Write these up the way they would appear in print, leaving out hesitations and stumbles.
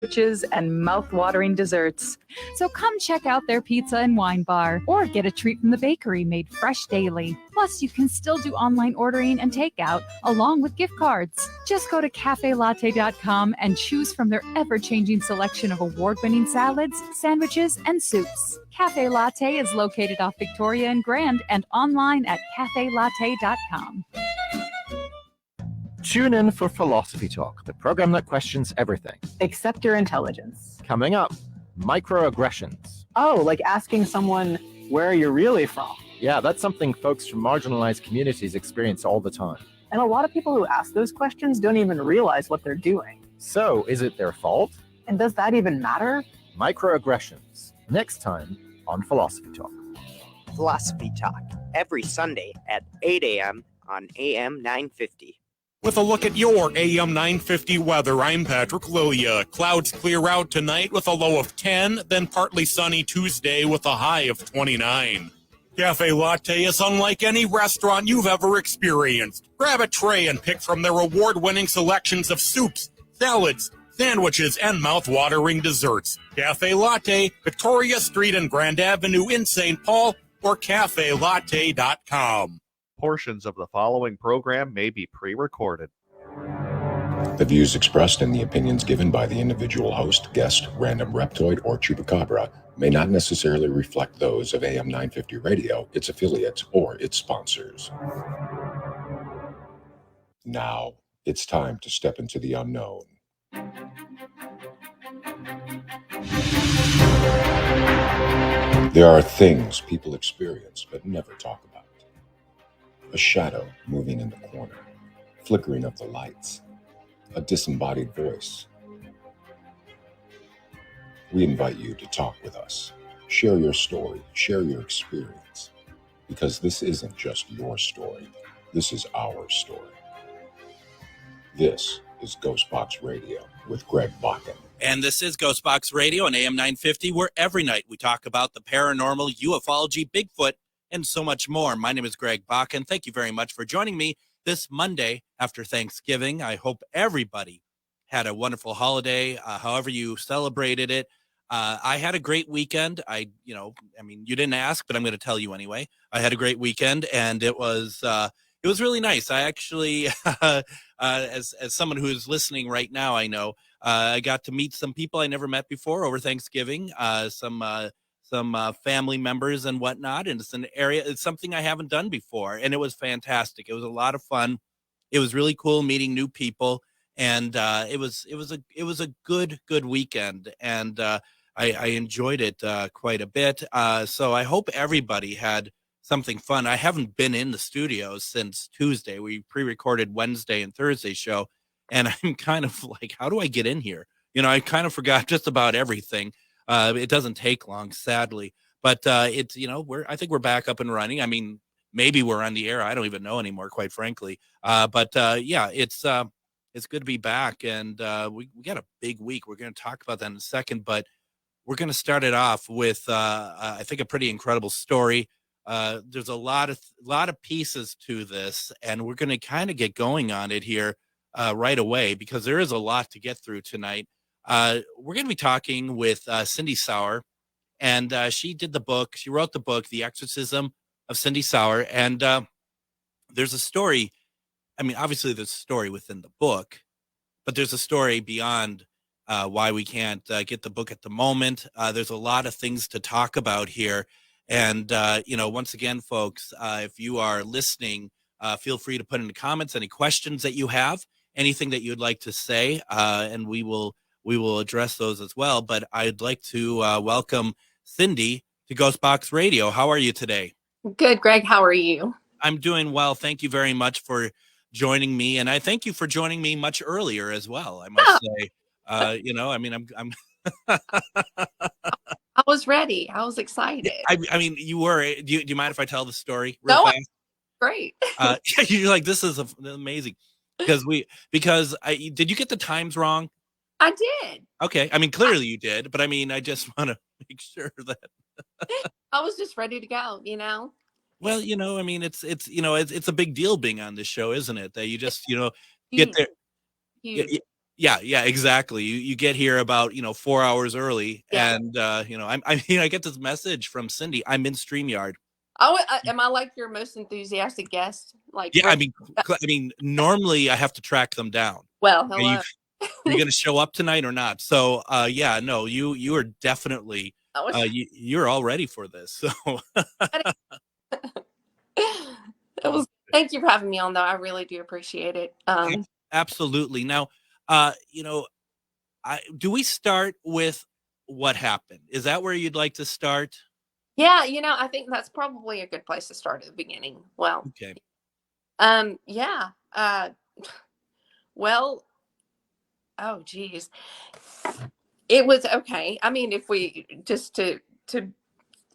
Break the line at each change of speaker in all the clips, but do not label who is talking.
sandwiches, and mouth-watering desserts. So come check out their pizza and wine bar, or get a treat from the bakery made fresh daily. Plus, you can still do online ordering and takeout, along with gift cards. Just go to cafelatte.com and choose from their ever-changing selection of award-winning salads, sandwiches, and soups. Cafe Latte is located off Victoria and Grand and online at cafelatte.com.
Tune in for Philosophy Talk, the program that questions everything.
Except your intelligence.
Coming up, microaggressions.
Oh, like asking someone where you're really from.
Yeah, that's something folks from marginalized communities experience all the time.
And a lot of people who ask those questions don't even realize what they're doing.
So, is it their fault?
And does that even matter?
Microaggressions, next time on Philosophy Talk.
Philosophy Talk, every Sunday at 8 a.m. on AM 950.
With a look at your AM 950 weather, I'm Patrick Lilia. Clouds clear out tonight with a low of 10, then partly sunny Tuesday with a high of 29. Cafe Latte is unlike any restaurant you've ever experienced. Grab a tray and pick from their award-winning selections of soups, salads, sandwiches, and mouth-watering desserts. Cafe Latte, Victoria Street and Grand Avenue in St. Paul, or cafelatte.com.
Portions of the following program may be pre-recorded.
The views expressed and the opinions given by the individual host, guest, random reptoid, or chupacabra may not necessarily reflect those of AM 950 Radio, its affiliates, or its sponsors. Now, it's time to step into the unknown. There are things people experience but never talk about. A shadow moving in the corner, flickering of the lights, a disembodied voice. We invite you to talk with us. Share your story, share your experience, because this isn't just your story. This is our story. This is Ghostbox Radio with Greg Bakken.
And this is Ghostbox Radio on AM 950, where every night we talk about the paranormal, ufology, Bigfoot, and so much more. My name is Greg Bakken. Thank you very much for joining me this Monday after Thanksgiving. I hope everybody had a wonderful holiday, however you celebrated it. I had a great weekend. You didn't ask, but I'm going to tell you anyway. I had a great weekend, and it was really nice. I actually, as someone who is listening right now, I know I got to meet some people I never met before over Thanksgiving. Some family members and whatnot, and it's something I haven't done before, and it was fantastic. It was a lot of fun. It was really cool meeting new people, and it was a good weekend, and I enjoyed it quite a bit. So I hope everybody had something fun. I haven't been in the studio since Tuesday. We pre-recorded Wednesday and Thursday show, and I'm kind of like, how do I get in here? I kind of forgot just about everything. It doesn't take long, sadly, but it's, I think we're back up and running. I mean, maybe we're on the air. I don't even know anymore, quite frankly. But it's good to be back. And we got a big week. We're going to talk about that in a second, but we're going to start it off with, I think, a pretty incredible story. There's a lot of pieces to this, and we're going to kind of get going on it here right away, because there is a lot to get through tonight. We're going to be talking with Cindy Sauer, and she wrote the book, The Exorcism of Cindy Sauer. And there's a story. I mean, obviously there's a story within the book, but there's a story beyond why we can't get the book at the moment. There's a lot of things to talk about here. And, once again, folks, if you are listening, feel free to put in the comments any questions that you have, anything that you'd like to say, and we will address those as well. But I'd like to welcome Cindy to Ghostbox Radio. How are you today?
Good, Greg. How are you?
I'm doing well. Thank you very much for joining me. And I thank you for joining me much earlier as well, I must say. I'm
I was ready. I was excited.
I mean, you were. Do you mind if I tell the story real fast?
Great.
You're like, this is amazing. Because did you get the times wrong?
I did.
Okay. I mean, clearly you did, but I mean, I just want to make sure that
I was just ready to go,
Well, I mean, it's a big deal being on this show, isn't it? That you just, get there. Yeah, exactly. You get here about 4 hours early,
Yeah.
and I get this message from Cindy. I'm in StreamYard.
Oh, am I like your most enthusiastic guest? Like,
Yeah, normally I have to track them down.
well,
Are you
hello.
going to show up tonight or not? So, yeah, no, you are definitely
I was
you're all ready for this. So,
it was. Thank you for having me on, though. I really do appreciate it.
absolutely. Now, do we start with what happened? Is that where you'd like to start?
Yeah, I think that's probably a good place to start at the beginning. Well,
Okay.
yeah. Well, oh, geez. It was okay. I mean, if we just to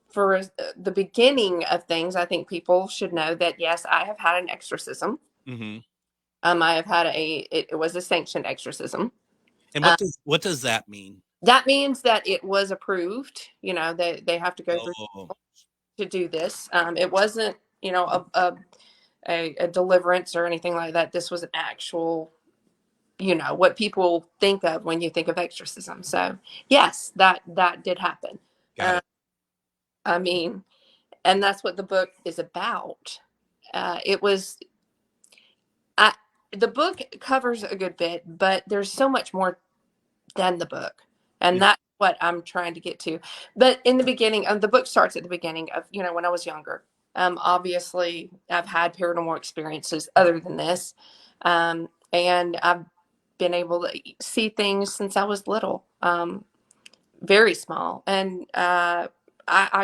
for the beginning of things, I think people should know that yes, I have had an exorcism.
Mm-hmm.
I have had it was a sanctioned exorcism.
And what does that mean?
That means that it was approved. They have to go through
Oh,
to do this. It wasn't, a deliverance or anything like that. This was an actual, what people think of when you think of exorcism. So yes, that did happen.
got it.
I mean, and that's what the book is about. It was, the book covers a good bit, but there's so much more than the book. And that's what I'm trying to get to. But in the beginning, the book starts at the beginning of, when I was younger. Obviously, I've had paranormal experiences other than this. And I've been able to see things since I was little, very small. And I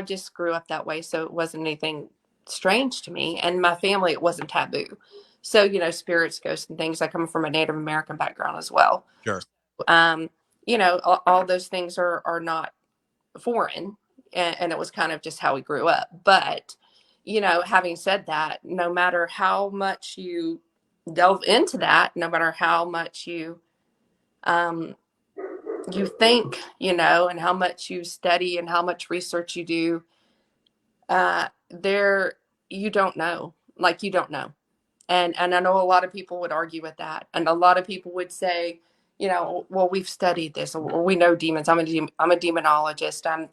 just grew up that way. So it wasn't anything strange to me. And my family, it wasn't taboo. So, spirits, ghosts, and things. I come from a Native American background as well.
Sure.
All those things are not foreign, and it was kind of just how we grew up. But, having said that, no matter how much you delve into that, no matter how much you think, and how much you study and how much research you do, you don't know. Like, you don't know. And I know a lot of people would argue with that. And a lot of people would say, well, we've studied this, or we know demons. I'm a demonologist.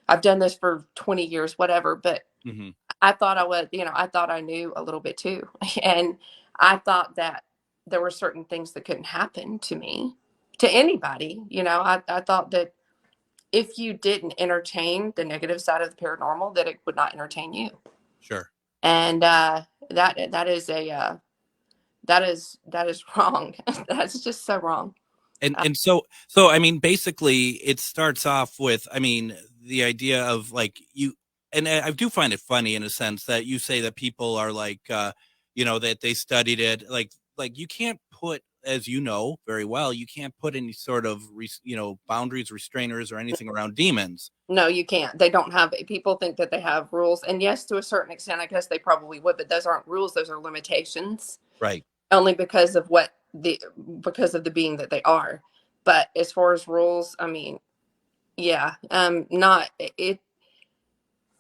I've done this for 20 years, whatever. But
Mm-hmm.
I thought I thought I knew a little bit too. And I thought that there were certain things that couldn't happen to me, to anybody. I thought that if you didn't entertain the negative side of the paranormal, that it would not entertain you.
Sure.
And that is wrong. That's just so wrong.
And so I mean, basically it starts off with, the idea of like and I do find it funny in a sense that you say that people are like, that they studied it. Like you can't put, as you know very well, you can't put any sort of, boundaries, restrainers, or anything around demons.
No, you can't. They don't have, people think that they have rules. And yes, to a certain extent, I guess they probably would, but those aren't rules. Those are limitations.
Right.
Only because of because of the being that they are. But as far as rules, I mean, yeah, not it.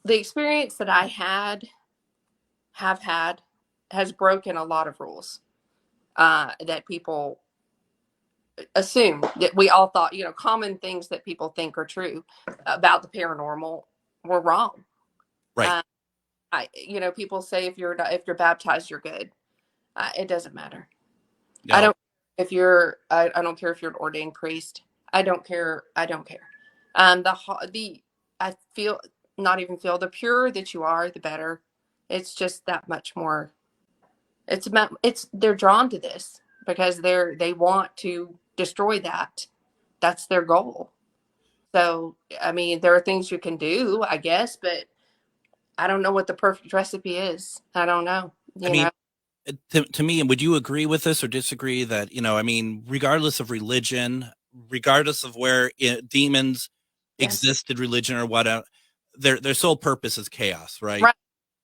The experience that I have had has broken a lot of rules that people assume, that we all thought, common things that people think are true about the paranormal were wrong.
Right.
People say if you're baptized, you're good. It doesn't matter.
No.
I don't I don't care if you're an ordained priest. I don't care. I feel, not even feel, the purer that you are, the better. It's just that much more. They're drawn to this because they want to destroy that. That's their goal. So, I mean, there are things you can do, I guess, but I don't know what the perfect recipe is. I don't know.
To me, and would you agree with this or disagree that, regardless of religion, regardless of where demons existed, religion or whatever, their sole purpose is chaos, right?
Right.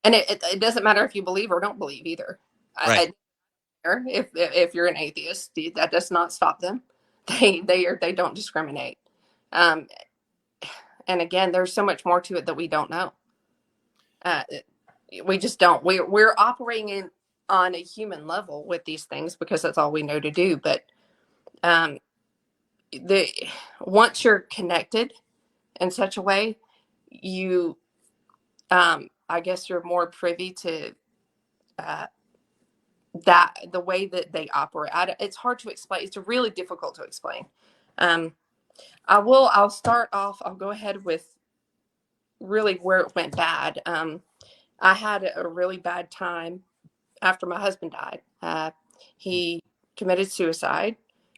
And it doesn't matter if you believe or don't believe either.
Right.
If you're an atheist, that does not stop them. They don't discriminate. And again, there's so much more to it that we don't know. We just don't. We're operating on a human level with these things because that's all we know to do. But Um, the once you're connected in such a way, you, I guess you're more privy to uh, that the way that they operate. It's hard to explain. It's really difficult to explain. Um, I'll start off. I'll go ahead with really where it went bad. I had a really bad time after my husband died. He committed suicide,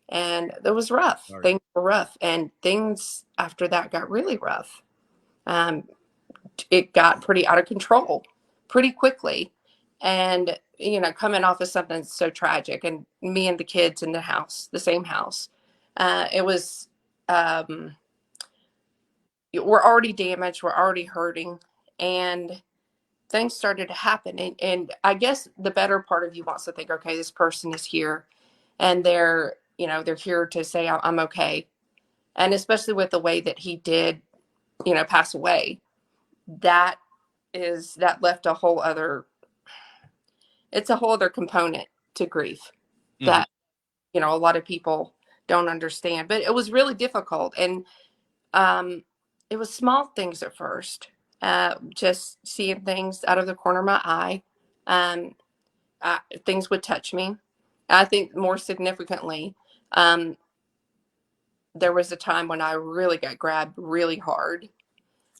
and it was rough.
Sorry.
Things were rough, and things after that got really rough. Um, it got pretty out of control pretty quickly. And, coming off of something so tragic, and me and the kids in the house, the same house, it was, we're already damaged, we're already hurting, and things started to happen. And I guess the better part of you wants to think, okay, this person is here, and they're here to say, I'm okay. And especially with the way that he did, pass away, that left it's a whole other component to grief that, a lot of people don't understand. But it was really difficult. And it was small things at first, just seeing things out of the corner of my eye. Um, Things would touch me. I think more significantly, there was a time when I really got grabbed really hard,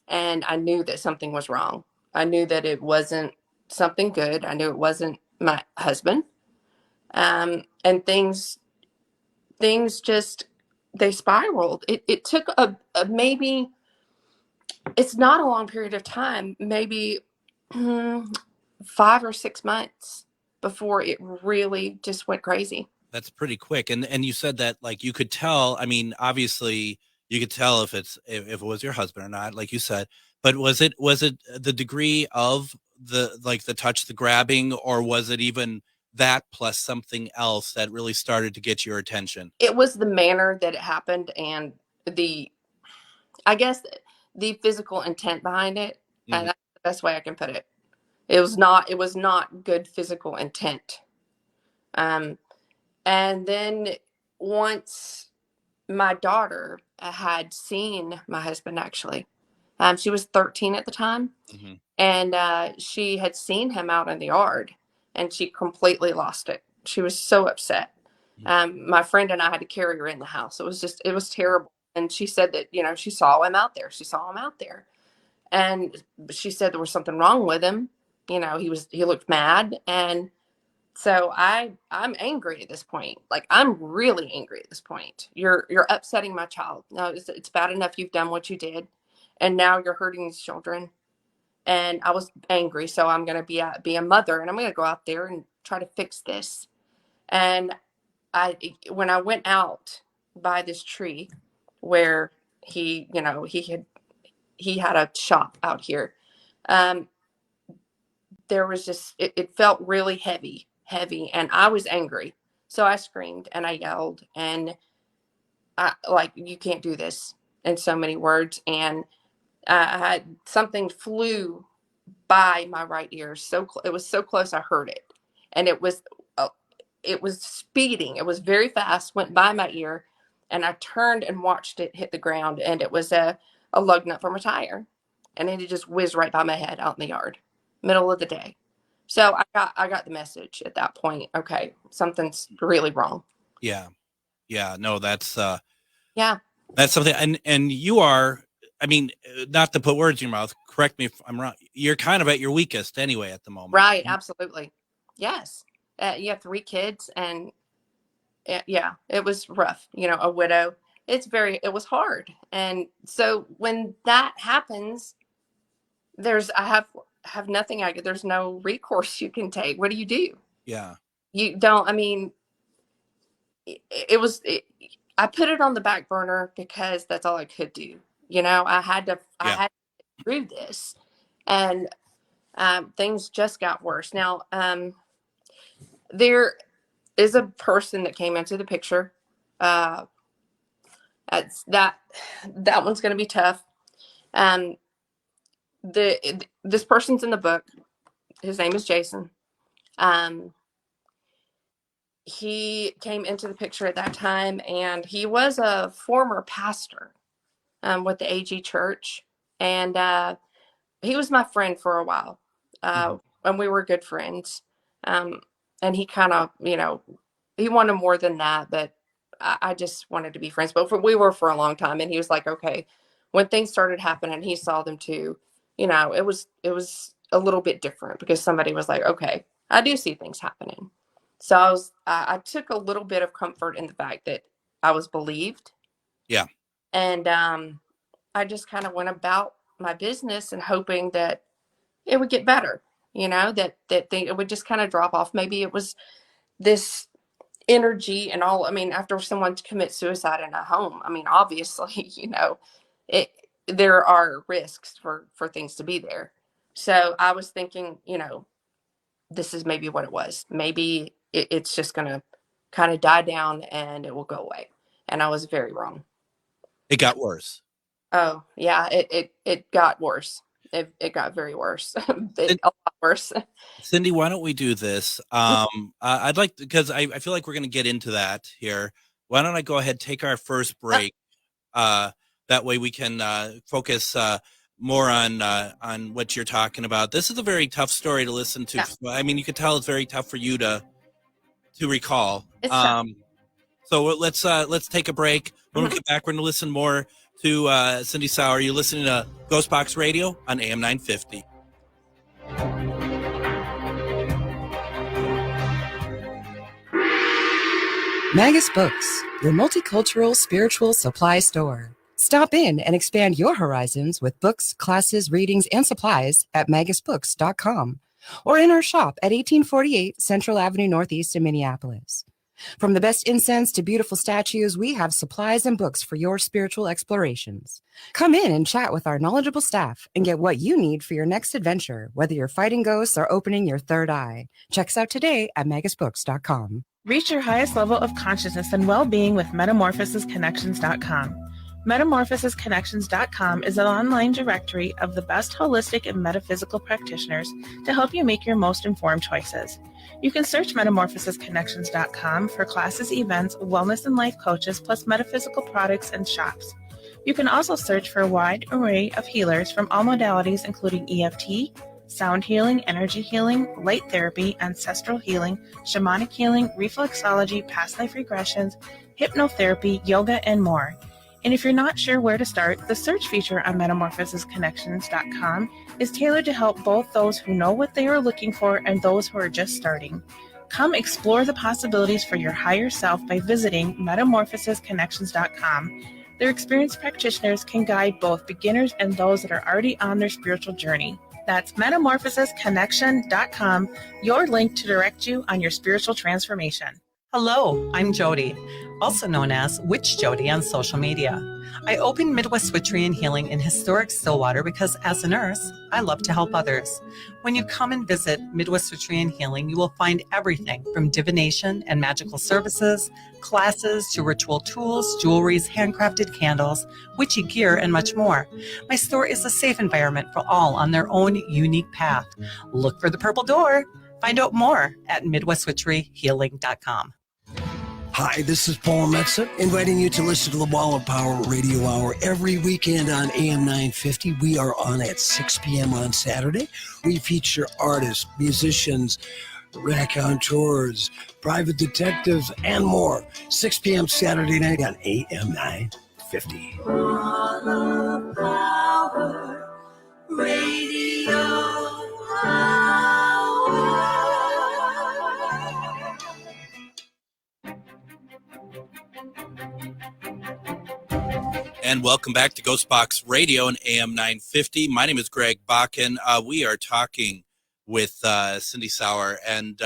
and I knew that something was wrong. I knew that it wasn't something good. I knew it wasn't my husband. And things just, they spiraled. It took a maybe, it's not a long period of time, maybe 5 or 6 months before it really just went crazy.
That's pretty quick. And you said that, like, you could tell, I mean, obviously you could tell if it was your husband or not, like you said, but was it the degree of the touch, the grabbing, or was it even that plus something else that really started to get your attention?
It was the manner that it happened, and I guess the physical intent behind it. And that's the best way I can put it. It was not good physical intent. And then once my daughter had seen my husband, actually, she was 13 at the time, and she had seen him out in the yard, and she completely lost it. She was so upset. My friend and I had to carry her in the house. It was terrible. And she said that, she saw him out there. She saw him out there. And she said there was something wrong with him. He looked mad. And so I'm angry at this point. Like, I'm really angry at this point. You're upsetting my child. No, it's bad enough you've done what you did, and now you're hurting these children. And I was angry. So I'm going to be a mother, and I'm going to go out there and try to fix this. And when I went out by this tree where he had a shop out here, there was just, it felt really heavy, and I was angry. So I screamed and I yelled, and you can't do this, in so many words. And I had something flew by my right ear. It was so close I heard it. And it was speeding. It was very fast, went by my ear, and I turned and watched it hit the ground, and it was a lug nut from a tire, and it just whizzed right by my head out in the yard, middle of the day. So I got the message at that point. Okay, something's really wrong.
Yeah. No, that's
yeah,
that's something. And you are, I mean, not to put words in your mouth, correct me if I'm wrong, you're kind of at your weakest anyway at the moment.
Right. Absolutely. Yes. You have 3 kids, and yeah, it was rough. A widow. It was hard. And so when that happens, I have nothing. There's no recourse you can take. What do you do?
Yeah.
You don't, I mean, I put it on the back burner because that's all I could do. I had to get through this, and things just got worse. Now, there is a person that came into the picture. That one's going to be tough. This person's in the book. His name is Jason. he came into the picture at that time, and he was a former pastor with the AG Church, and he was my friend for a while, and we were good friends. And he kind of, he wanted more than that, but I just wanted to be friends. But we were for a long time, and he was like, okay. When things started happening, he saw them too. It was a little bit different because somebody was like, okay, I do see things happening. So I took a little bit of comfort in the fact that I was believed.
Yeah.
And I just kind of went about my business and hoping that it would get better, that it would just kind of drop off. Maybe it was this energy and all. I mean, after someone commits suicide in a home, I mean, obviously, there are risks for things to be there. So I was thinking, this is maybe what it was. Maybe it's just going to kind of die down and it will go away. And I was very wrong.
It got worse.
Oh yeah, it got worse. It got very worse. A lot worse.
Cindy, why don't we do this? I'd like to, because I feel like we're going to get into that here. Why don't I go ahead, take our first break? That way we can focus more on what you're talking about. This is a very tough story to listen to. Yeah. I mean, you could tell it's very tough for you to recall. So let's take a break. When we get back, we're going to listen more to Cindy Sauer. You're listening to Ghostbox Radio on AM 950.
Magus Books, your multicultural spiritual supply store. Stop in and expand your horizons with books, classes, readings, and supplies at magusbooks.com or in our shop at 1848 Central Avenue Northeast in Minneapolis. From the best incense to beautiful statues, we have supplies and books for your spiritual explorations. Come in and chat with our knowledgeable staff and get what you need for your next adventure, whether you're fighting ghosts or opening your third eye. Check us out today at magusbooks.com.
Reach your highest level of consciousness and well-being with metamorphosisconnections.com. Metamorphosisconnections.com is an online directory of the best holistic and metaphysical practitioners to help you make your most informed choices. You can search metamorphosisconnections.com for classes, events, wellness and life coaches, plus metaphysical products and shops. You can also search for a wide array of healers from all modalities, including EFT, sound healing, energy healing, light therapy, ancestral healing, shamanic healing, reflexology, past life regressions, hypnotherapy, yoga, and more. And if you're not sure where to start, the search feature on metamorphosisconnections.com is tailored to help both those who know what they are looking for and those who are just starting. Come explore the possibilities for your higher self by visiting metamorphosisconnections.com. Their experienced practitioners can guide both beginners and those that are already on their spiritual journey. That's metamorphosisconnection.com, your link to direct you on your spiritual transformation.
Hello, I'm Jody, also known as Witch Jody on social media. I opened Midwest Witchery and Healing in historic Stillwater because as a nurse, I love to help others. When you come and visit Midwest Witchery and Healing, you will find everything from divination and magical services, classes to ritual tools, jewelries, handcrafted candles, witchy gear, and much more. My store is a safe environment for all on their own unique path. Look for the purple door. Find out more at MidwestWitcheryHealing.com.
Hi, this is Paul Metza, inviting you to listen to the Wall of Power Radio Hour every weekend on AM 950. We are on at 6 p.m. on Saturday. We feature artists, musicians, raconteurs, private detectives, and more. 6 p.m. Saturday night on AM 950. Wall of Power Radio Hour.
And welcome back to Ghostbox Radio and AM 950. My name is Greg Bakken. We are talking with Cindy Sauer, and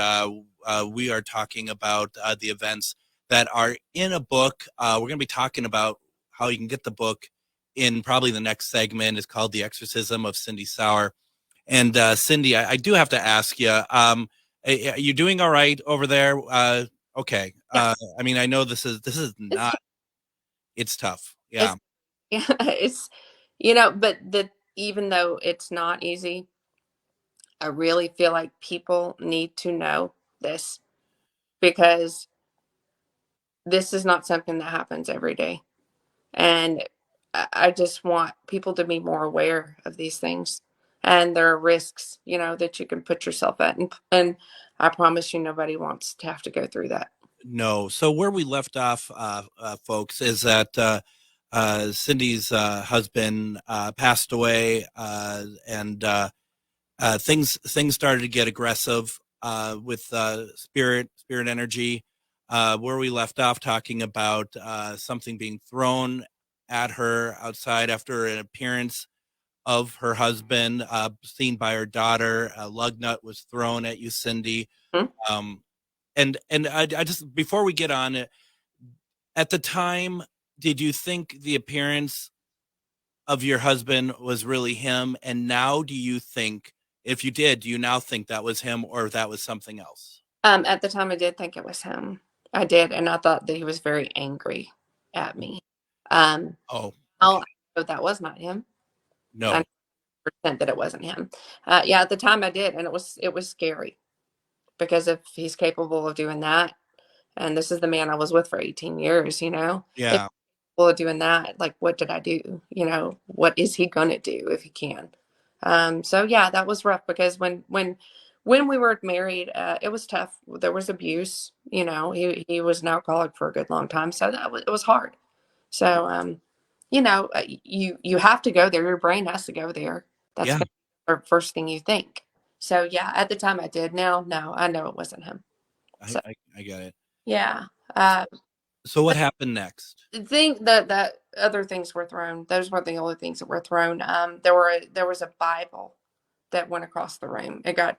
we are talking about the events that are in a book. We're going to be talking about how you can get the book in probably the next segment. It's called The Exorcism of Cindy Sauer. And Cindy, I do have to ask you, are you doing all right over there? Okay.
Yes.
I mean, I know this is not, it's tough. Yeah.
It's but even though it's not easy, I really feel like people need to know this. because this is not something that happens every day. And I just want people to be more aware of these things. And there are risks, that you can put yourself at. And I promise you, nobody wants to have to go through that.
No. So where we left off, folks, is that Cindy's husband passed away, and things started to get aggressive with spirit energy. Where we left off talking about something being thrown at her outside after an appearance of her husband, seen by her daughter. A lug nut was thrown at you, Cindy. And I just, before we get on it, at the time, did you think the appearance of your husband was really him? And now do you think, if you did, do you now think that was him or that was something else?
At the time I did think it was him. I did. And I thought that he was very angry at me.
Okay.
That was not him.
No.
I percent that it wasn't him. Yeah, at the time I did. And it was scary, because if he's capable of doing that, and this is the man I was with for 18 years,
Yeah.
if of doing that, like, what did I do? What is he gonna do if he can? So yeah, that was rough, because when we were married, it was tough. There was abuse. He was an alcoholic for a good long time, so it was hard. So you have to go there. Your brain has to go there. That's the first thing you think. So yeah, at the time I did. Now, no, I know it wasn't him. So,
I get it.
yeah.
So what happened next?
I think that other things were thrown. Those weren't the only things that were thrown. There was a Bible that went across the room. It got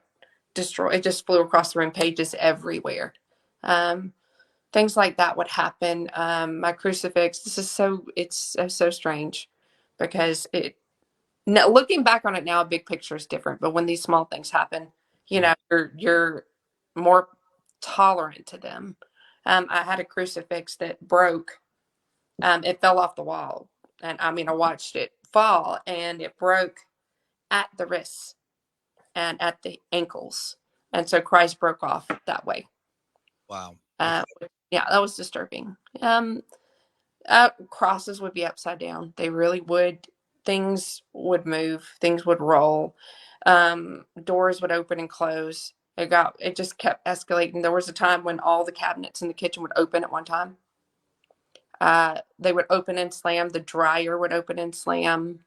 destroyed. It just flew across the room, pages everywhere. Things like that would happen. My crucifix. It's so strange, because looking back on it now, a big picture is different. But when these small things happen, you're more tolerant to them. I had a crucifix that broke. It fell off the wall, and I watched it fall, and it broke at the wrists and at the ankles, and so Christ broke off that way.
Wow.
Yeah, that was disturbing. Crosses would be upside down. They really would. Things would move. Things would roll. Doors would open and close. It just kept escalating. There was a time when all the cabinets in the kitchen would open at one time. They would open and slam. The dryer would open and slam.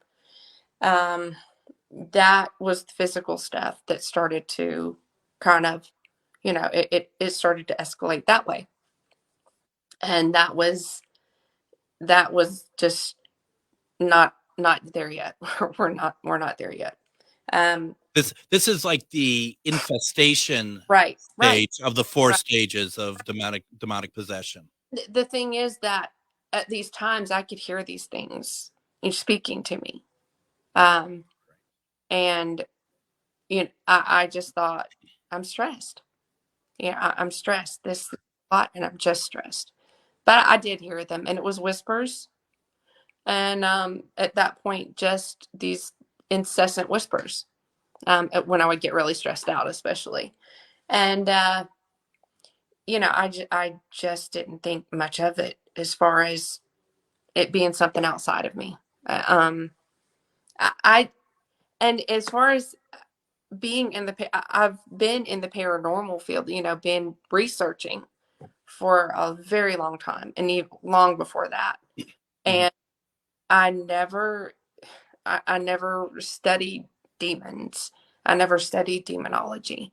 That was the physical stuff that started to kind of, it started to escalate that way. And that was just not there yet. We're not there yet.
This is like the infestation
stage
of the four stages of demonic possession.
The thing is that at these times I could hear these things speaking to me. And I just thought, I'm stressed. I'm stressed. This is a lot, and I'm just stressed. But I did hear them, and it was whispers. And at that point, just these incessant whispers. When I would get really stressed out, especially. And, I just didn't think much of it as far as it being something outside of me. And as far as being I've been in the paranormal field, been researching for a very long time, and even long before that. And I never studied demons. I never studied demonology.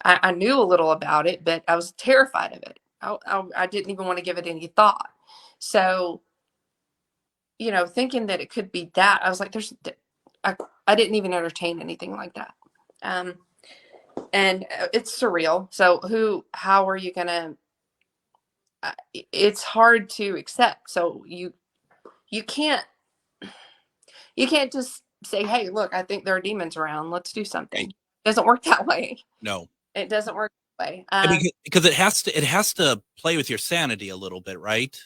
I knew a little about it, but I was terrified of it. I didn't even want to give it any thought. So, thinking that it could be that, I was like, I didn't even entertain anything like that. And it's surreal. So how are you going to, it's hard to accept. So you can't just say, hey, look, I think there are demons around. Let's do something. It doesn't work that way.
No,
it doesn't work that way.
Because it has to play with your sanity a little bit, right?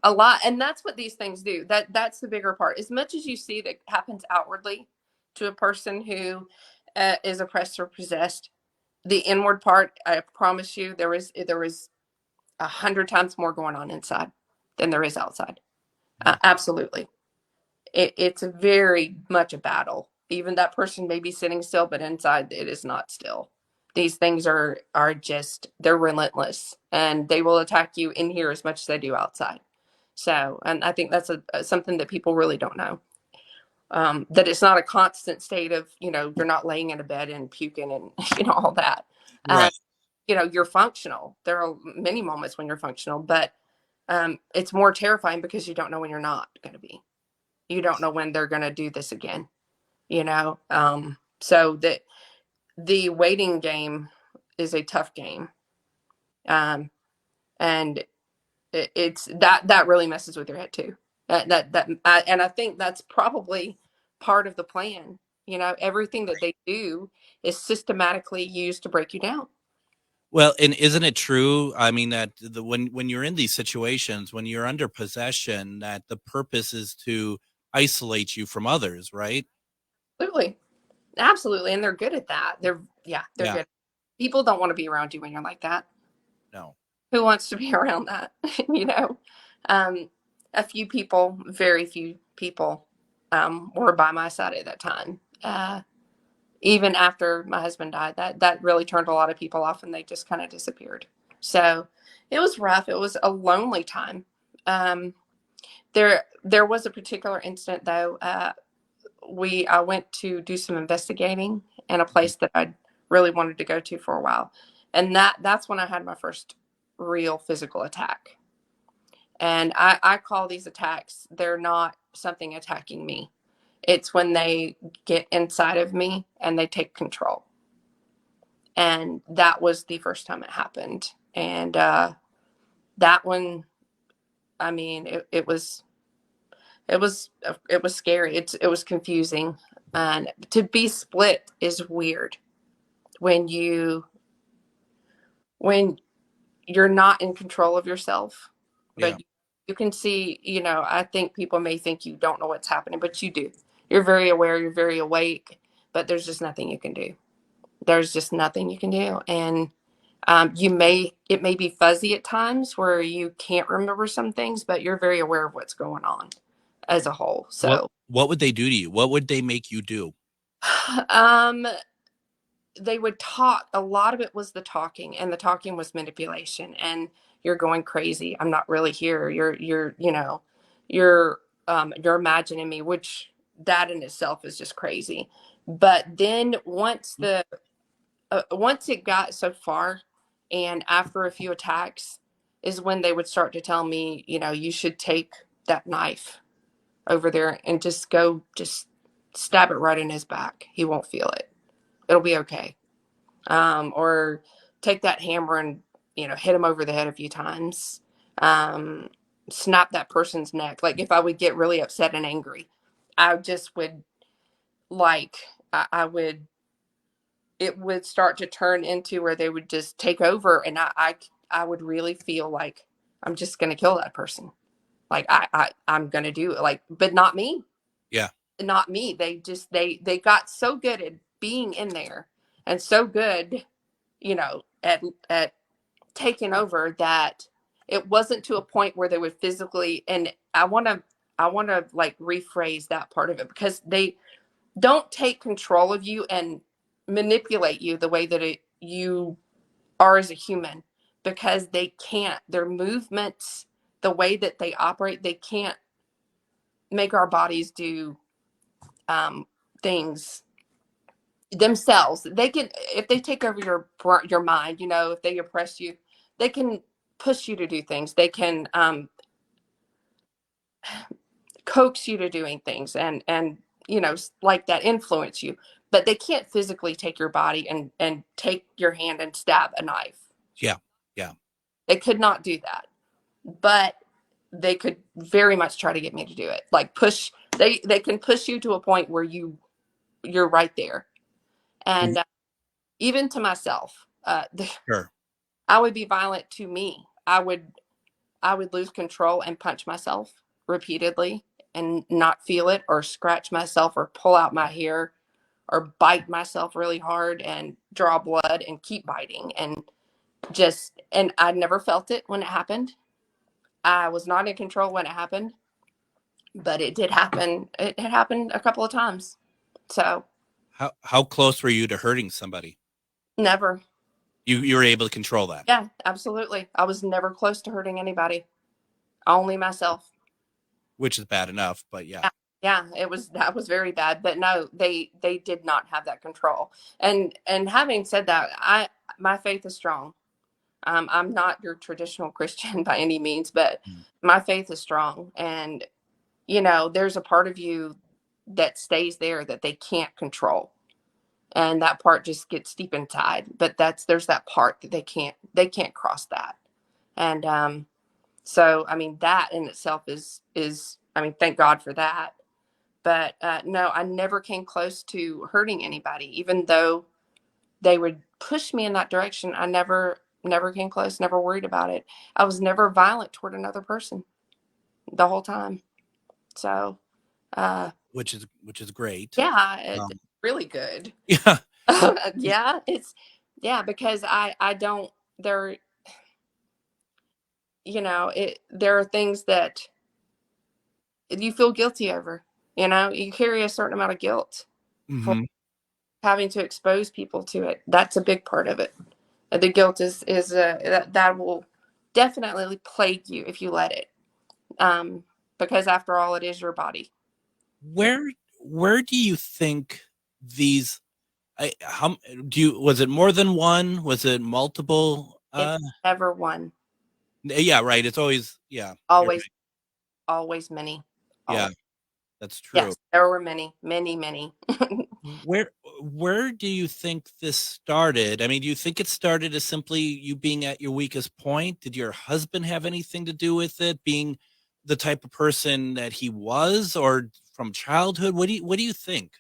A lot. And that's what these things do. That's the bigger part. As much as you see that happens outwardly to a person who is oppressed or possessed, the inward part, I promise you, there was 100 times more going on inside than there is outside. Absolutely. It's very much a battle. Even that person may be sitting still, but inside it is not still. These things are just, they're relentless, and they will attack you in here as much as they do outside. So, and I think that's something that people really don't know. That it's not a constant state of, you're not laying in a bed and puking and, all that.
Right.
You're functional. There are many moments when you're functional, but it's more terrifying because you don't know when you're not going to be. You don't know when they're going to do this again, so the waiting game is a tough game. And it's that really messes with your head too. And I think that's probably part of the plan. Everything that they do is systematically used to break you down.
Well, and isn't it true? I mean, that when you're in these situations, when you're under possession, that the purpose is to isolate you from others, right?
Absolutely. And they're good at that. They're good. People don't want to be around you when you're like that.
No.
Who wants to be around that? A few people, very few people, were by my side at that time. Even after my husband died, that really turned a lot of people off, and they just kind of disappeared. So it was rough. It was a lonely time. There was a particular incident though. I went to do some investigating in a place that I really wanted to go to for a while. And that's when I had my first real physical attack. And I call these attacks, they're not something attacking me. It's when they get inside of me and they take control. And that was the first time it happened. And that one, I mean, it was scary. It was confusing. And to be split is weird when you're not in control of yourself, but you can see, I think people may think you don't know what's happening, but you do. You're very aware, you're very awake, but there's just nothing you can do. There's just nothing you can do. And it may be fuzzy at times where you can't remember some things, but you're very aware of what's going on as a whole. So
what would they do to you? What would they make you do?
They would talk. A lot of it was the talking, and the talking was manipulation, and you're going crazy. I'm not really here. You're imagining me, which that in itself is just crazy. But then once it got so far, and after a few attacks, is when they would start to tell me, you should take that knife over there and just stab it right in his back. He won't feel it. It'll be okay. Or take that hammer and, hit him over the head a few times. Snap that person's neck. Like if I would get really upset and angry, I just would it would start to turn into where they would just take over. And I would really feel like I'm just going to kill that person. Like I'm going to do it, but not me.
Yeah.
Not me. They got so good at being in there and so good, at taking over that it wasn't to a point where they would physically, and I want to rephrase that part of it, because they don't take control of you and manipulate you the way that you are as a human, because they can't. Their movements, the way that they operate, they can't make our bodies do things themselves. They can, if they take over your mind, if they oppress you, they can push you to do things. They can coax you to doing things and like that, influence you, but they can't physically take your body and take your hand and stab a knife.
Yeah.
They could not do that, but they could very much try to get me to do it. Like push, they can push you to a point where you're right there. And even to myself,
Sure.
I would be violent to me. I would lose control and punch myself repeatedly and not feel it, or scratch myself or pull out my hair or bite myself really hard and draw blood and keep biting and I never felt it when it happened. I was not in control when it happened, but it did happen. It had happened a couple of times. So
How close were you to hurting somebody?
never.
You were able to control that?
Yeah, absolutely. I was never close to hurting anybody. Only myself.
Which is bad enough, but yeah.
Yeah, that was very bad. But no, they did not have that control. And having said that, my faith is strong. I'm not your traditional Christian by any means, but my faith is strong. And, there's a part of you that stays there that they can't control. And that part just gets deep inside. But there's that part that they can't cross that. And so, I mean, that in itself is I mean, thank God for that. But no, I never came close to hurting anybody, even though they would push me in that direction. I never came close, never worried about it. I was never violent toward another person the whole time. So,
which is great.
Yeah, it's really good.
Yeah.
Yeah, because I don't, there are things that you feel guilty over, you carry a certain amount of guilt for having to expose people to it. That's a big part of it. The guilt is that will definitely plague you if you let it. Because after all, it is your body.
Where do you think these, was it more than one? Was it multiple?
It's never one.
Yeah, right. It's always, yeah.
Always many.
Yeah,
Always.
that's true.
Yes, there were many.
Where do you think this started? I mean, do you think it started as simply you being at your weakest point? Did your husband have anything to do with it, being the type of person that he was, or from childhood? What do you think?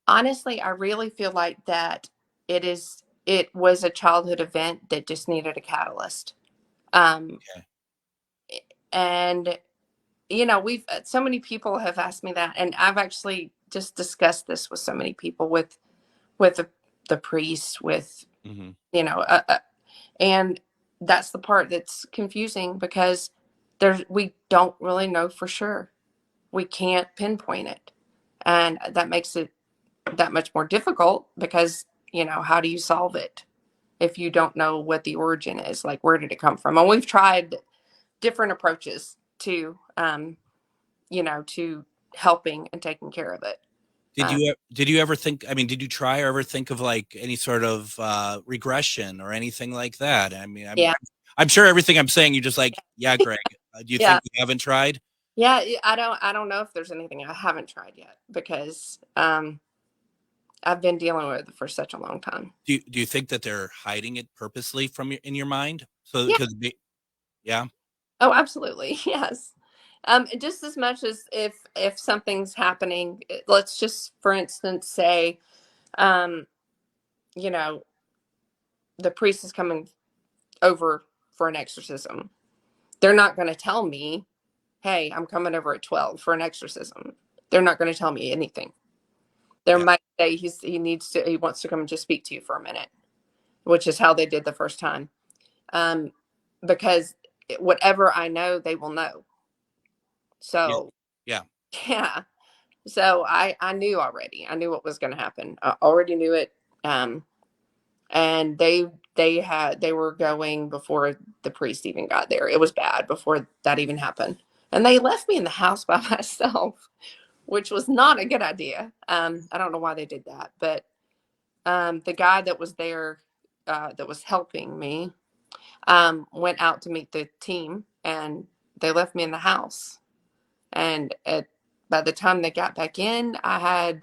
Honestly, I really feel like that it was a childhood event that just needed a catalyst.
Okay.
And we've so many people have asked me that, and I've actually just discussed this with so many people, with the priest, with and that's the part that's confusing, because we don't really know for sure. We can't pinpoint it, and that makes it that much more difficult, because how do you solve it if you don't know what the origin is? Like, where did it come from? And we've tried different approaches to to helping and taking care of it.
Did you ever think, I mean, did you try or ever think of like any sort of regression or anything like that? I mean, I'm sure everything I'm saying, you just like, yeah, Greg, do you think you haven't tried?
Yeah, I don't know if there's anything I haven't tried yet, because I've been dealing with it for such a long time.
Do you think that they're hiding it purposely in your mind? So yeah.
Oh, absolutely. Yes. Just as much as if something's happening, let's just, for instance, say, the priest is coming over for an exorcism. They're not going to tell me, hey, I'm coming over at 12 for an exorcism. They're not going to tell me anything. There might say he wants to come and just speak to you for a minute, which is how they did the first time. Because whatever I know, they will know. So
yeah.
So I knew already. I knew what was going to happen. I already knew it. And they were going before the priest even got there. It was bad before that even happened. And they left me in the house by myself, which was not a good idea. I don't know why they did that, but the guy that was there, that was helping me, went out to meet the team, and they left me in the house. And by the time they got back in, I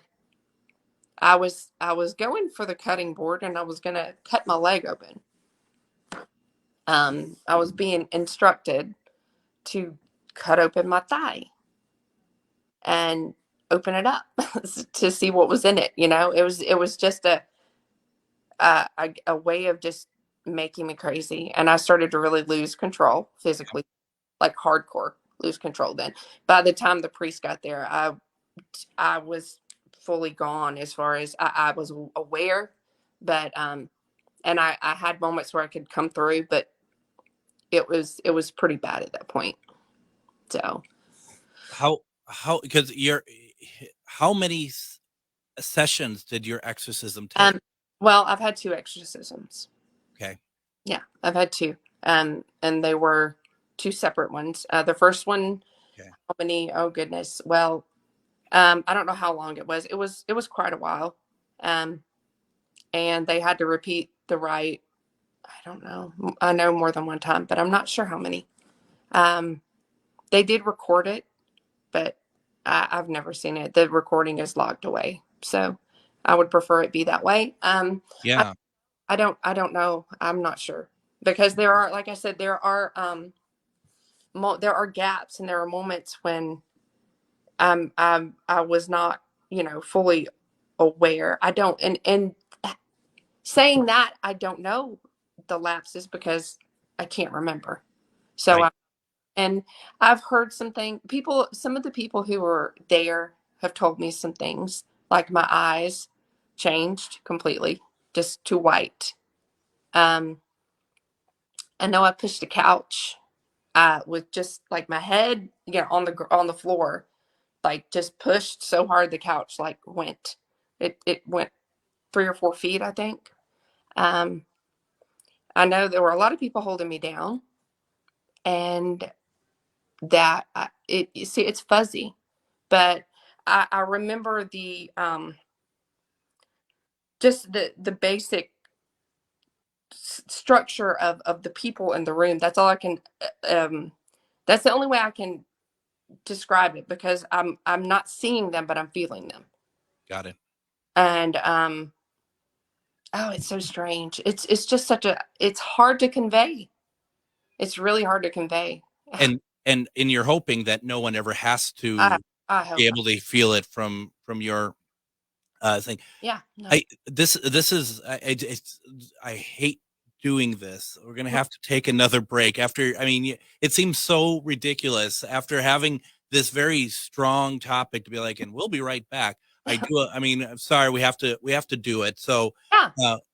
was going for the cutting board, and I was going to cut my leg open. I was being instructed to cut open my thigh and open it up to see what was in it. It was just a way of just making me crazy. And I started to really lose control physically, like hardcore lose control. Then by the time the priest got there, I was fully gone as far as I was aware, but and I had moments where I could come through, but it was pretty bad at that point. So
how because how many sessions did your exorcism take?
Well, I've had 2 exorcisms.
Okay.
Yeah, I've had 2. And they were 2 separate ones. The first one, how many? Oh goodness. Well, I don't know how long it was. It was quite a while. And they had to repeat the rite. I don't know. I know more than one time, but I'm not sure how many. They did record it, but I've never seen it. The recording is logged away, so I would prefer it be that way.
Yeah.
I don't know. I'm not sure, because there are, like I said, there are gaps, and there are moments when I was not, fully aware. I don't, and saying that, I don't know the lapses because I can't remember. So,
right.
And I've heard some of the people who were there have told me some things, like my eyes changed completely, just to white. I know I pushed a couch with just like my head, on the floor, like just pushed so hard the couch like went. It went 3 or 4 feet, I think. I know there were a lot of people holding me down, and that it's fuzzy, but I remember the just the basic structure of the people in the room. That's all I can that's the only way I can describe it, because I'm not seeing them, but I'm feeling them.
Got it.
And oh, it's so strange. It's just it's hard to convey. It's really hard to convey.
And you're hoping that no one ever has to
I
be able to feel it from your thing.
Yeah. No.
I hate doing this. We're going to have to take another break it seems so ridiculous after having this very strong topic to be like, and we'll be right back. I'm sorry, we have to do it. So,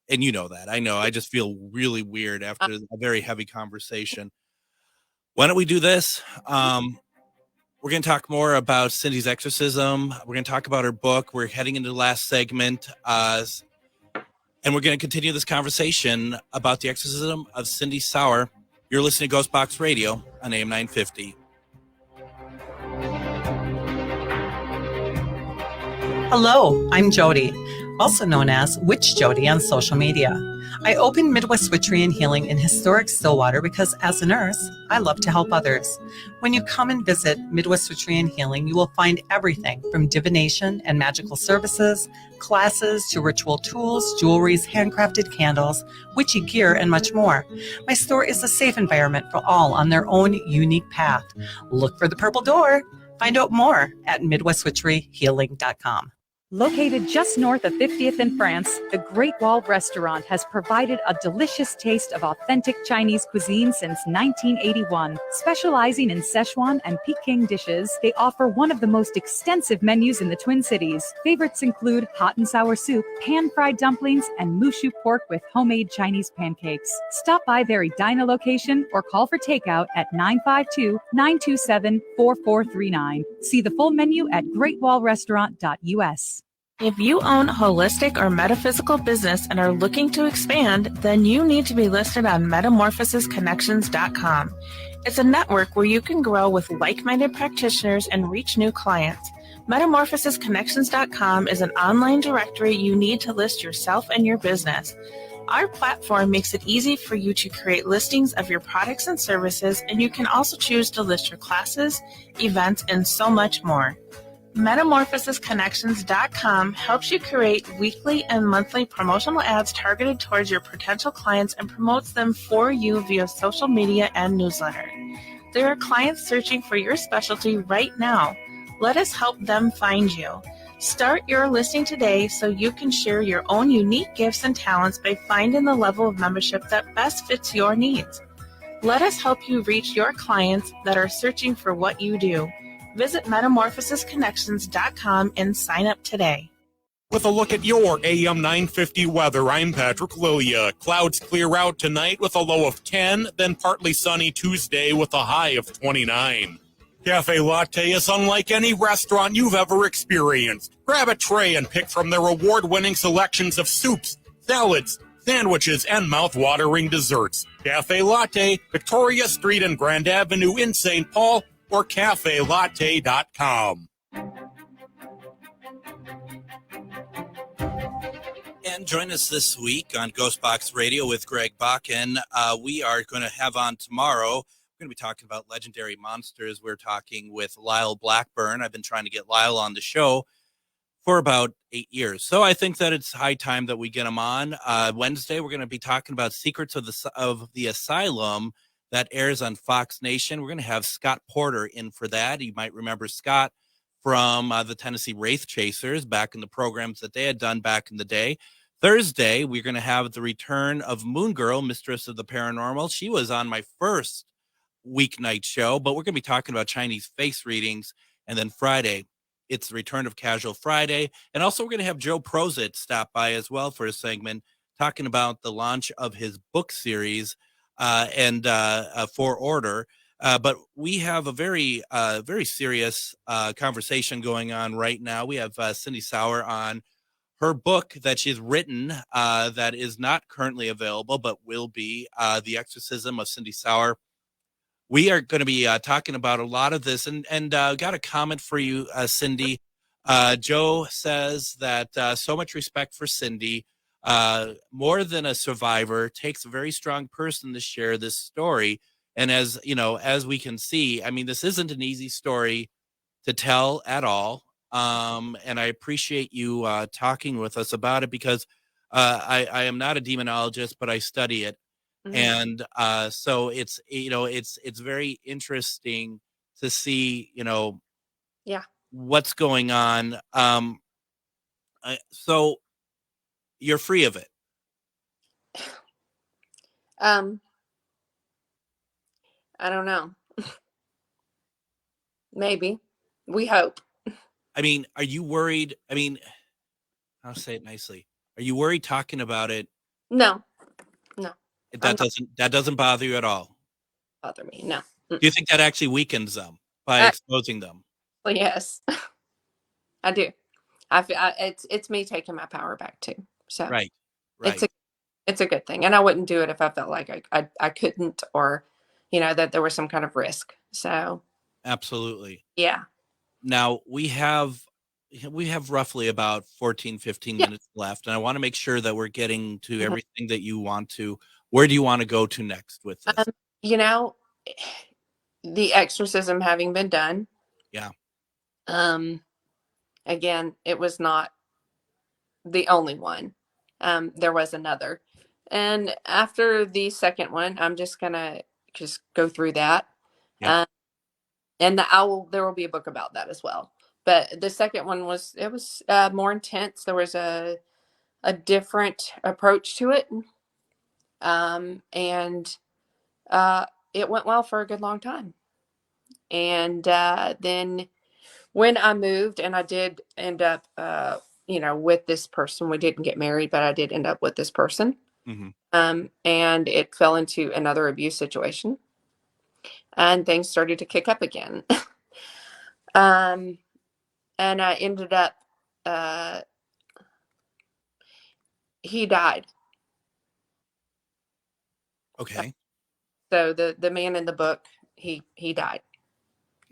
and you know that, I know, I just feel really weird after a very heavy conversation. Why don't we do this? We're going to talk more about Cindy's exorcism. We're going to talk about her book. We're heading into the last segment. And we're going to continue this conversation about the exorcism of Cindy Sauer. You're listening to Ghostbox Radio on AM 950.
Hello, I'm Jody, also known as Witch Jody on social media. I opened Midwest Witchery and Healing in historic Stillwater because as a nurse, I love to help others. When you come and visit Midwest Witchery and Healing, you will find everything from divination and magical services, classes to ritual tools, jewelries, handcrafted candles, witchy gear, and much more. My store is a safe environment for all on their own unique path. Look for the purple door. Find out more at MidwestWitcheryHealing.com.
Located just north of 50th in France, the Great Wall Restaurant has provided a delicious taste of authentic Chinese cuisine since 1981. Specializing in Szechuan and Peking dishes, they offer one of the most extensive menus in the Twin Cities. Favorites include hot and sour soup, pan-fried dumplings, and mushu pork with homemade Chinese pancakes. Stop by their Edina location or call for takeout at 952-927-4439. See the full menu at greatwallrestaurant.us.
If you own a holistic or metaphysical business and are looking to expand, then you need to be listed on metamorphosisconnections.com. It's a network where you can grow with like-minded practitioners and reach new clients. Metamorphosisconnections.com is an online directory you need to list yourself and your business. Our platform makes it easy for you to create listings of your products and services, and you can also choose to list your classes, events, and so much more. Metamorphosisconnections.com helps you create weekly and monthly promotional ads targeted towards your potential clients and promotes them for you via social media and newsletter. There are clients searching for your specialty right now. Let us help them find you. Start your listing today so you can share your own unique gifts and talents by finding the level of membership that best fits your needs. Let us help you reach your clients that are searching for what you do. Visit metamorphosisconnections.com and sign up today.
With a look at your AM 950 weather, I'm Patrick Lilia. Clouds clear out tonight with a low of 10, then partly sunny Tuesday with a high of 29. Cafe Latte is unlike any restaurant you've ever experienced. Grab a tray and pick from their award-winning selections of soups, salads, sandwiches, and mouth-watering desserts. Cafe Latte, Victoria Street and Grand Avenue in St. Paul, or cafelatte.com.
And join us this week on Ghostbox Radio with Greg Bakken. We are going to have on tomorrow, we're going to be talking about legendary monsters. We're talking with Lyle Blackburn. I've been trying to get Lyle on the show for about 8 years. So I think that it's high time that we get him on. Wednesday, we're going to be talking about Secrets of the Asylum that airs on Fox Nation. We're going to have Scott Porter in for that. You might remember Scott from the Tennessee Wraith Chasers back in the programs that they had done back in the day. Thursday, we're going to have the return of Moon Girl, Mistress of the Paranormal. She was on my first weeknight show, but we're going to be talking about Chinese face readings. And then Friday, it's the return of Casual Friday. And also we're going to have Joe Prozit stop by as well for a segment talking about the launch of his book series and For Order. But we have a very serious conversation going on right now. We have Cindy Sauer on her book that she's written that is not currently available, but will be, The Exorcism of Cindy Sauer. We are going to be talking about a lot of this, and got a comment for you, Cindy. Joe says that so much respect for Cindy. More than a survivor, takes a very strong person to share this story. And as you know, as we can see, I mean, this isn't an easy story to tell at all. And I appreciate you talking with us about it because I am not a demonologist, but I study it. Mm-hmm. And so it's, it's very interesting to see, what's going on. So you're free of it.
I don't know. Maybe. We hope.
I mean, are you worried? I mean, I'll say it nicely. Are you worried talking about it?
No.
That doesn't bother you at all?
Bother me, no.
Do you think that actually weakens them by exposing them?
Well, yes, I do. I feel it's me taking my power back too. So
right.
It's a good thing, and I wouldn't do it if I felt like I couldn't, or that there was some kind of risk. So
absolutely,
yeah.
Now we have roughly about 15 minutes left, and I want to make sure that we're getting to everything that you want to. Where do you want to go to next with this?
The exorcism having been done.
Yeah.
Again, it was not the only one. There was another. And after the second one, I'm just going to go through that.
Yeah.
And there will be a book about that as well. But the second one was more intense. There was a different approach to it. And it went well for a good long time. And then when I moved, and I did end up, with this person, we didn't get married, but I did end up with this person.
Mm-hmm.
And it fell into another abuse situation, and things started to kick up again. And I ended up, he died.
Okay.
So the man in the book, he died.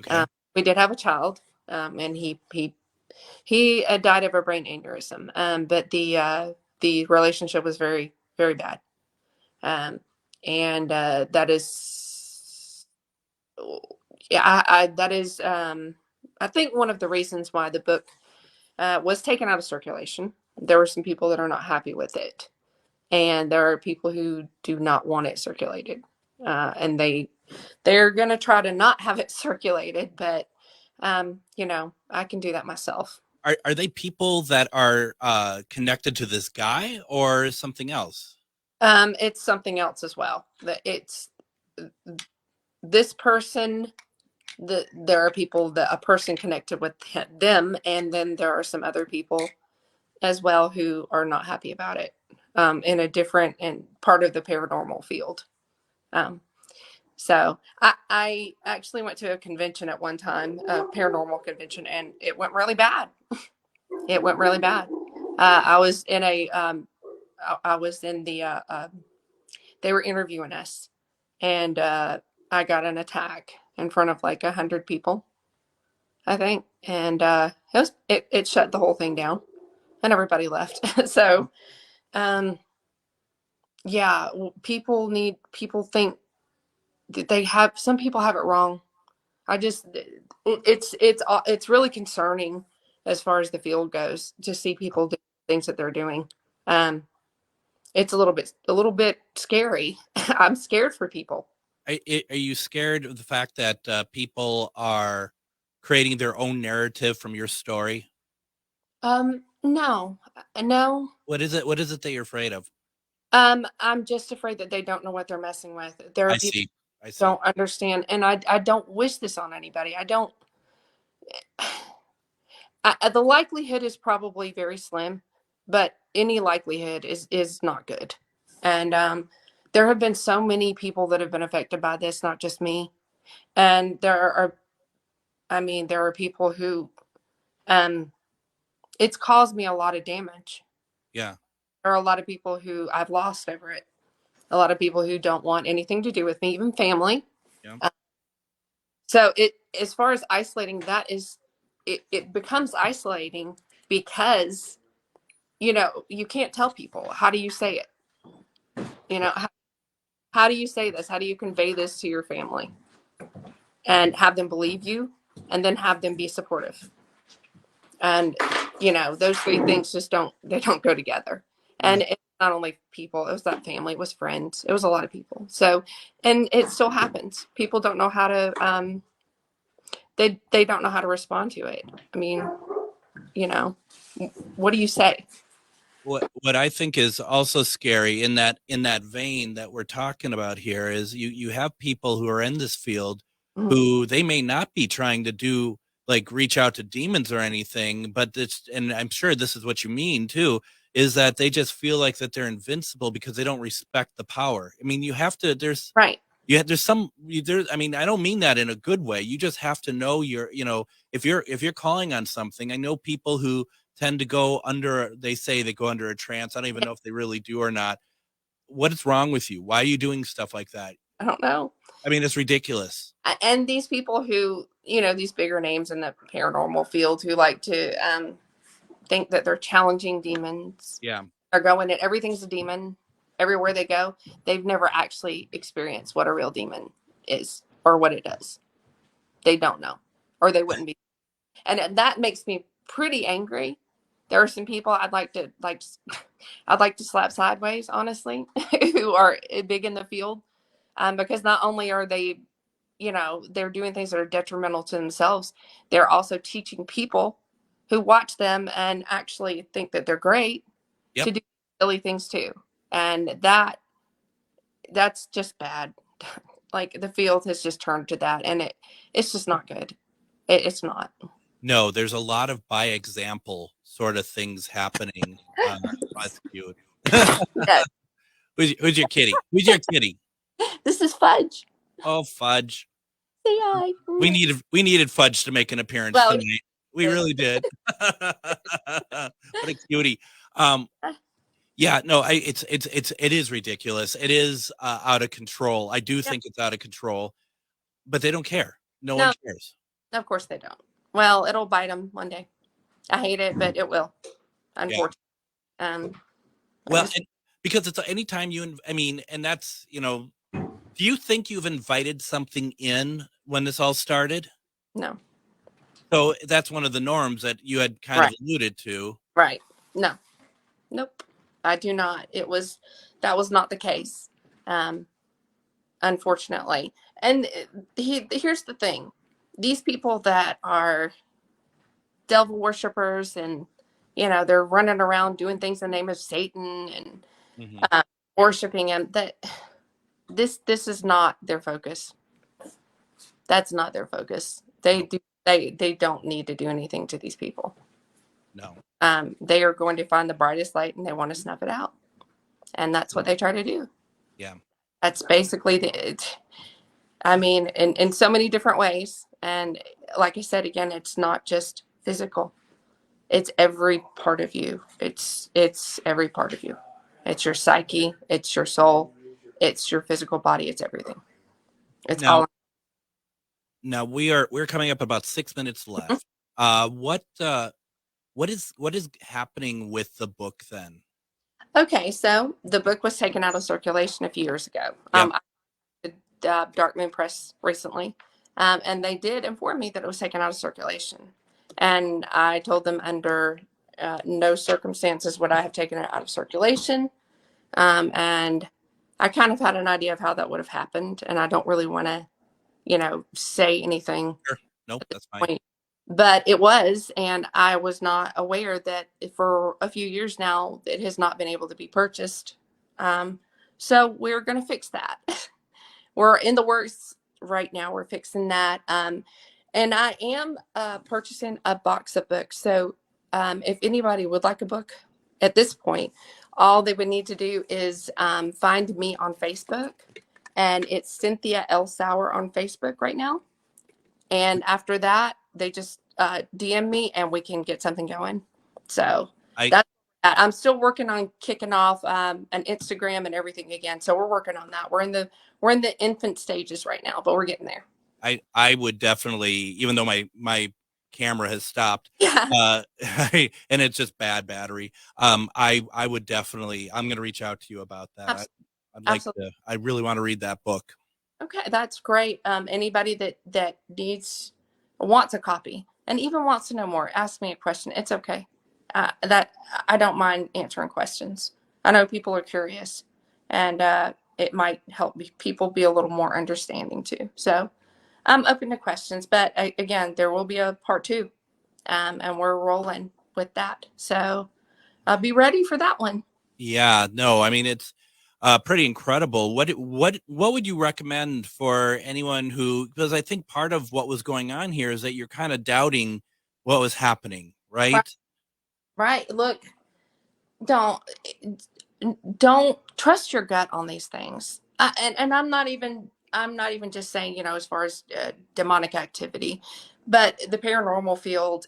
Okay.
We did have a child, and he died of a brain aneurysm. But the relationship was very, very bad. And that is, that is, I think one of the reasons why the book was taken out of circulation. There were some people that are not happy with it, and there are people who do not want it circulated, and they're going to try to not have it circulated, but I can do that myself.
Are they people that are connected to this guy or something else?
It's something else as well. It's this person. There are people a person connected with them, and then there are some other people as well who are not happy about it, in a different and part of the paranormal field. So I actually went to a convention at one time, a paranormal convention, and it went really bad. It went really bad. I was in the, they were interviewing us, and I got an attack in front of like 100 people, I think. And it shut the whole thing down and everybody left. So, yeah, people think that some people have it wrong. It's really concerning as far as the field goes to see people do things that they're doing. It's a little bit scary. I'm scared for people.
Are you scared of the fact that people are creating their own narrative from your story?
No.
What is it that you're afraid of?
I'm just afraid that they don't know what they're messing with. There are people
I see.
don't understand, and I don't wish this on anybody. The likelihood is probably very slim, but any likelihood is not good. And there have been so many people that have been affected by this, not just me. And there are people who it's caused me a lot of damage.
Yeah.
There are a lot of people who I've lost over it. A lot of people who don't want anything to do with me, even family.
Yeah.
So as far as isolating, it becomes isolating because, you can't tell people. How do you say it? How do you say this? How do you convey this to your family and have them believe you and then have them be supportive? And, those three things don't go together. And it's not only people, it was that family, it was friends, it was a lot of people. So, and it still happens. People don't know how to, they don't know how to respond to it. I mean, what do you say?
What I think is also scary in that vein that we're talking about here is you have people who are in this field who they may not be trying to do like reach out to demons or anything, but and I'm sure this is what you mean too, is that they just feel like that they're invincible because they don't respect the power. I mean, you have to, there's
right.
I mean, I don't mean that in a good way. You just have to know if you're calling on something. I know people who tend to go under, they say they go under a trance. I don't even know if they really do or not. What is wrong with you? Why are you doing stuff like that?
I don't know.
I mean, it's ridiculous.
And these people who, these bigger names in the paranormal field who like to think that they're challenging demons.
Yeah.
Are going and everything's a demon everywhere they go. They've never actually experienced what a real demon is or what it does. They don't know, or they wouldn't be. And that makes me pretty angry. There are some people I'd like to slap sideways, honestly, who are big in the field, because not only are they, they're doing things that are detrimental to themselves, they're also teaching people who watch them and actually think that they're great to do silly things too. And that's just bad. Like the field has just turned to that, and it's just not good. It's not.
No, there's a lot of by example sort of things happening. That's cute. Who's your kitty? Who's your kitty?
This is Fudge.
Oh, Fudge.
Say hi.
We needed Fudge to make an appearance tonight. We really did. What a cutie. Yeah, no, it is ridiculous. It is out of control. I do think it's out of control, but they don't care. No one cares.
Of course they don't. Well, it'll bite them one day. I hate it, but it will. Unfortunately.
Well, because it's anytime and that's, do you think you've invited something in when this all started?
No.
So that's one of the norms that you had kind of alluded to.
Right. No. Nope. I do not. That was not the case. Unfortunately. And here's the thing. These people that are devil worshipers and, they're running around doing things in the name of Satan and worshiping him, that this is not their focus. That's not their focus. They don't need to do anything to these people.
No.
They are going to find the brightest light and they want to snuff it out. And that's what they try to do.
Yeah.
That's basically in so many different ways. And like I said, again, it's not just physical. It's every part of you. It's every part of you. It's your psyche. It's your soul. It's your physical body. It's everything. It's all.
Now we're coming up about 6 minutes left. What is happening with the book then?
Okay, so the book was taken out of circulation a few years ago.
Yep.
I did Dark Moon Press recently, and they did inform me that it was taken out of circulation. And I told them under no circumstances would I have taken it out of circulation. And I kind of had an idea of how that would have happened, and I don't really want to, say anything.
Sure. Nope, that's fine.
But it was, and I was not aware that for a few years now, it has not been able to be purchased. So we're going to fix that. We're in the works right now. We're fixing that. And I am purchasing a box of books. So if anybody would like a book at this point, all they would need to do is find me on Facebook. And it's Cynthia L. Sauer on Facebook right now. And after that, they just DM me and we can get something going. So I'm still working on kicking off an Instagram and everything again. So we're working on that. We're in the infant stages right now, but we're getting there.
I would definitely, even though my camera has stopped,
Yeah.
and it's just bad battery. I would definitely, I'm going to reach out to you about that.
Absolutely.
I really want to read that book.
Okay, that's great. Anybody that wants a copy and even wants to know more, ask me a question. It's okay. That I don't mind answering questions. I know people are curious, and it might help people be a little more understanding too. So I'm open to questions, but again, there will be a part 2, and we're rolling with that. So I'll be ready for that one.
Yeah, no, I mean, it's pretty incredible. What would you recommend for anyone who, because I think part of what was going on here is that you're kind of doubting what was happening, right?
Right. Look, don't trust your gut on these things. And I'm not even just saying, as far as demonic activity, but the paranormal field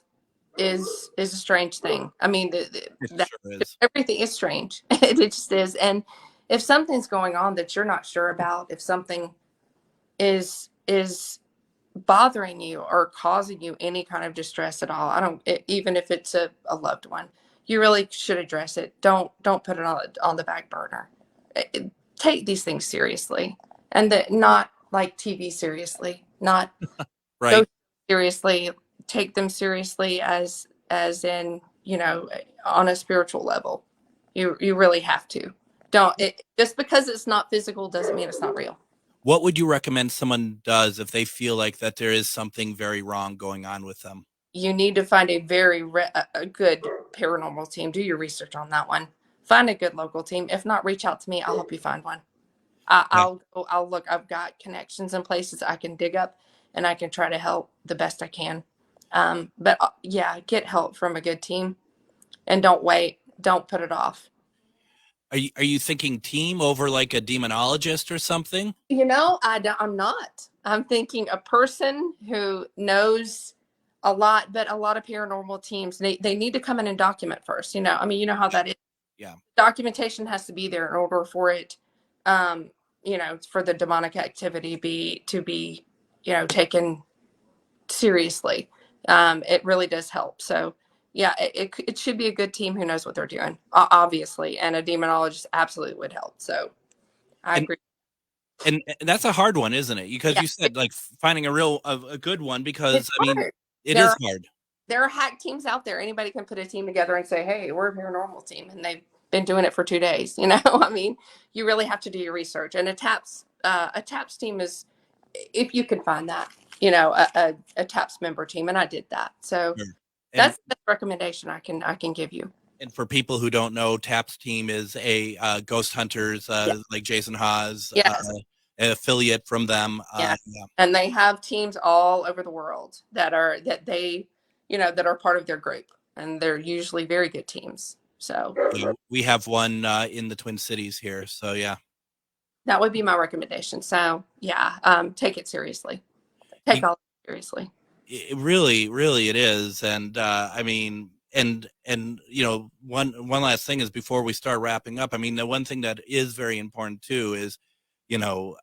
is a strange thing. I mean, everything is strange. It just is. And if something's going on that you're not sure about, if something is bothering you or causing you any kind of distress at all, even if it's a loved one, you really should address it. Don't put it on the back burner. Take these things seriously, and not like TV seriously, not
right.
Seriously. Take them seriously as in, on a spiritual level. You really have to. Just because it's not physical doesn't mean it's not real.
What would you recommend someone does if they feel like that there is something very wrong going on with them?
You need to find a very a good paranormal team. Do your research on that one. Find a good local team. If not, reach out to me. I'll help you find one. I'll look. I've got connections in places I can dig up, and I can try to help the best I can. But get help from a good team, and don't wait. Don't put it off.
Are you thinking team over like a demonologist or something?
I'm not. I'm thinking a person who knows a lot, but a lot of paranormal teams, they need to come in and document first. You know how that is.
Yeah.
Documentation has to be there in order for it, for the demonic activity to be taken seriously. It really does help. So yeah, it should be a good team who knows what they're doing, obviously, and a demonologist absolutely would help. So I agree.
And that's a hard one, isn't it? Because you said like finding a good one, because it is hard.
There are hack teams out there. Anybody can put a team together and say, hey, we're a paranormal team, and they've been doing it for 2 days. You really have to do your research. And a TAPS team is, if you can find that, a TAPS member team, and I did that. So that's the recommendation I can give you.
And for people who don't know, TAPS team is a ghost hunters like Jason Haas, an affiliate from them.
And they have teams all over the world that are part of their group. and they're usually very good teams. So
we have one in the Twin Cities here. So yeah,
that would be my recommendation. So yeah, take it seriously. Take all seriously.
It really, really, it is. And I mean, and you know, one last thing is before we start wrapping up. I mean, the one thing that is very important too is, you know,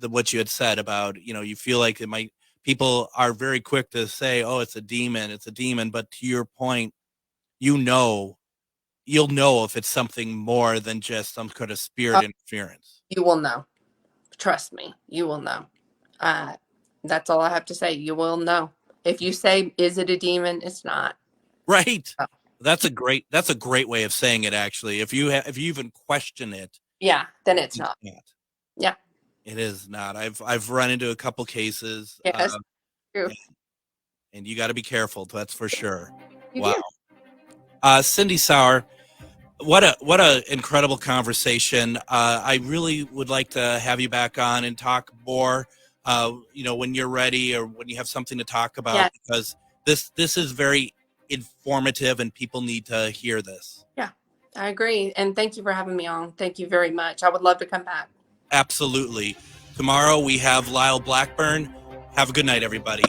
what you had said about, you know, you feel like people are very quick to say, oh, it's a demon. But to your point, you'll know if it's something more than just some kind of spirit interference.
You will know. Trust me, you will know. That's all I have to say. You will know. If you say, is it a demon? It's not.
Right. Oh. That's a great way of saying it, actually. If you even question it.
Yeah, then it's not. Yeah.
It is not. I've run into a couple cases.
Yes. True.
And you got to be careful. That's for sure.
You
wow. Cindy Sauer, what a incredible conversation. I really would like to have you back on and talk more. You know, when you're ready or when you have something to talk about, yes. Because this is very informative and people need to hear this.
Yeah, I agree. And thank you for having me on. Thank you very much. I would love to come back.
Absolutely. Tomorrow we have Lyle Blackburn. Have a good night, everybody.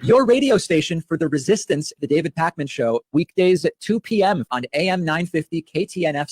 Your radio station for the Resistance, the David Pakman Show, weekdays at 2 p.m. on AM 950 KTNF.